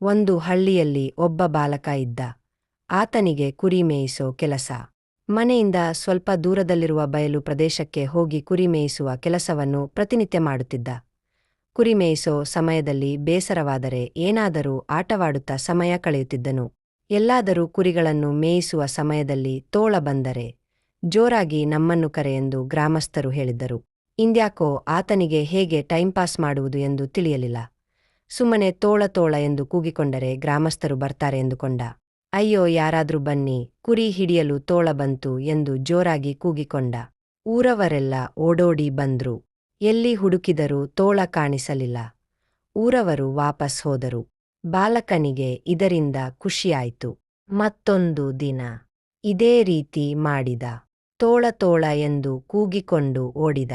ಒಂದು ಹಳ್ಳಿಯಲ್ಲಿ ಒಬ್ಬ ಬಾಲಕ ಇದ್ದ. ಆತನಿಗೆ ಕುರಿ ಮೇಯಿಸೋ ಕೆಲಸ. ಮನೆಯಿಂದ ಸ್ವಲ್ಪ ದೂರದಲ್ಲಿರುವ ಬಯಲು ಪ್ರದೇಶಕ್ಕೆ ಹೋಗಿ ಕುರಿ ಮೇಯಿಸುವ ಕೆಲಸವನ್ನು ಪ್ರತಿನಿತ್ಯ ಮಾಡುತ್ತಿದ್ದ. ಕುರಿ ಮೇಯಿಸೋ ಸಮಯದಲ್ಲಿ ಬೇಸರವಾದರೆ ಏನಾದರೂ ಆಟವಾಡುತ್ತಾ ಸಮಯ ಕಳೆಯುತ್ತಿದ್ದನು. ಎಲ್ಲಾದರೂ ಕುರಿಗಳನ್ನು ಮೇಯಿಸುವ ಸಮಯದಲ್ಲಿ ತೋಳ ಬಂದರೆ ಜೋರಾಗಿ ನಮ್ಮನ್ನು ಕರೆ ಎಂದು ಗ್ರಾಮಸ್ಥರು ಹೇಳಿದ್ದರು. ಇಂದ್ಯಾಕೋ ಆತನಿಗೆ ಹೇಗೆ ಟೈಂಪಾಸ್ ಮಾಡುವುದು ಎಂದು ತಿಳಿಯಲಿಲ್ಲ. ಸುಮ್ಮನೆ ತೋಳ ತೋಳ ಎಂದು ಕೂಗಿಕೊಂಡರೆ ಗ್ರಾಮಸ್ಥರು ಬರ್ತಾರೆ ಎಂದುಕೊಂಡ. ಅಯ್ಯೋ, ಯಾರಾದ್ರೂ ಬನ್ನಿ, ಕುರಿ ಹಿಡಿಯಲು ತೋಳ ಬಂತು ಎಂದು ಜೋರಾಗಿ ಕೂಗಿಕೊಂಡ. ಊರವರೆಲ್ಲ ಓಡೋಡಿ ಬಂದ್ರು. ಎಲ್ಲಿ ಹುಡುಕಿದರೂ ತೋಳ ಕಾಣಿಸಲಿಲ್ಲ. ಊರವರು ವಾಪಸ್ ಹೋದರು. ಬಾಲಕನಿಗೆ ಇದರಿಂದ ಖುಷಿಯಾಯ್ತು. ಮತ್ತೊಂದು ದಿನ ಇದೇ ರೀತಿ ಮಾಡಿದ. ತೋಳ ತೋಳ ಎಂದು ಕೂಗಿಕೊಂಡು ಓಡಿದ.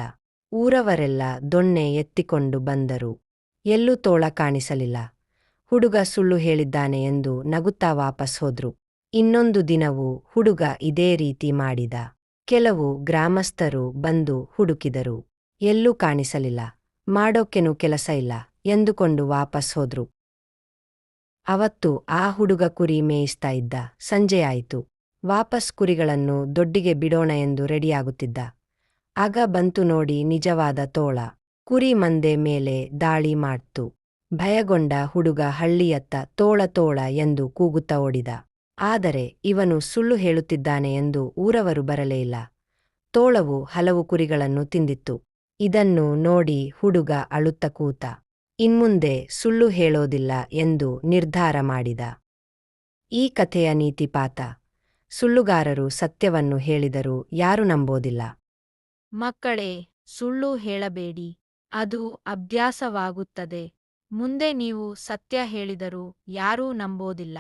ಊರವರೆಲ್ಲ ದೊಣ್ಣೆ ಎತ್ತಿಕೊಂಡು ಬಂದರು. ಎಲ್ಲೂ ತೋಳ ಕಾಣಿಸಲಿಲ್ಲ. ಹುಡುಗ ಸುಳ್ಳು ಹೇಳಿದ್ದಾನೆ ಎಂದು ನಗುತ್ತಾ ವಾಪಸ್ ಹೋದ್ರು. ಇನ್ನೊಂದು ದಿನವೂ ಹುಡುಗ ಇದೇ ರೀತಿ ಮಾಡಿದ. ಕೆಲವು ಗ್ರಾಮಸ್ಥರು ಬಂದು ಹುಡುಕಿದರು. ಎಲ್ಲೂ ಕಾಣಿಸಲಿಲ್ಲ. ಮಾಡೋಕೆನೂ ಕೆಲಸ ಇಲ್ಲ ಎಂದುಕೊಂಡು ವಾಪಸ್ ಹೋದ್ರು. ಅವತ್ತು ಆ ಹುಡುಗ ಕುರಿ ಮೇಯಿಸ್ತಾ ಇದ್ದ. ಸಂಜೆಯಾಯಿತು. ವಾಪಸ್ ಕುರಿಗಳನ್ನು ದೊಡ್ಡಿಗೆ ಬಿಡೋಣ ಎಂದು ರೆಡಿಯಾಗುತ್ತಿದ್ದ. ಆಗ ಬಂತು ನೋಡಿ ನಿಜವಾದ ತೋಳ. ಕುರಿ ಮಂದೆ ಮೇಲೆ ದಾಳಿ ಮಾಡ್ತು. ಭಯಗೊಂಡ ಹುಡುಗ ಹಳ್ಳಿಯತ್ತ ತೋಳ ತೋಳ ಎಂದು ಕೂಗುತ್ತಾ ಓಡಿದ. ಆದರೆ ಇವನು ಸುಳ್ಳು ಹೇಳುತ್ತಿದ್ದಾನೆ ಎಂದು ಊರವರು ಬರಲೇ ಇಲ್ಲ. ತೋಳವು ಹಲವು ಕುರಿಗಳನ್ನು ತಿಂದಿತ್ತು. ಇದನ್ನು ನೋಡಿ ಹುಡುಗ ಅಳುತ್ತ ಕೂತ. ಇನ್ಮುಂದೆ ಸುಳ್ಳು ಹೇಳೋದಿಲ್ಲ ಎಂದು ನಿರ್ಧಾರ ಮಾಡಿದ. ಈ ಕಥೆಯ ನೀತಿಪಾಠ: ಸುಳ್ಳುಗಾರರು ಸತ್ಯವನ್ನು ಹೇಳಿದರೂ ಯಾರೂ ನಂಬೋದಿಲ್ಲ. ಮಕ್ಕಳೇ, ಸುಳ್ಳು ಹೇಳಬೇಡಿ. ಅದು ಅಭ್ಯಾಸವಾಗುತ್ತದೆ. ಮುಂದೆ ನೀವು ಸತ್ಯ ಹೇಳಿದರೂ ಯಾರೂ ನಂಬೋದಿಲ್ಲ.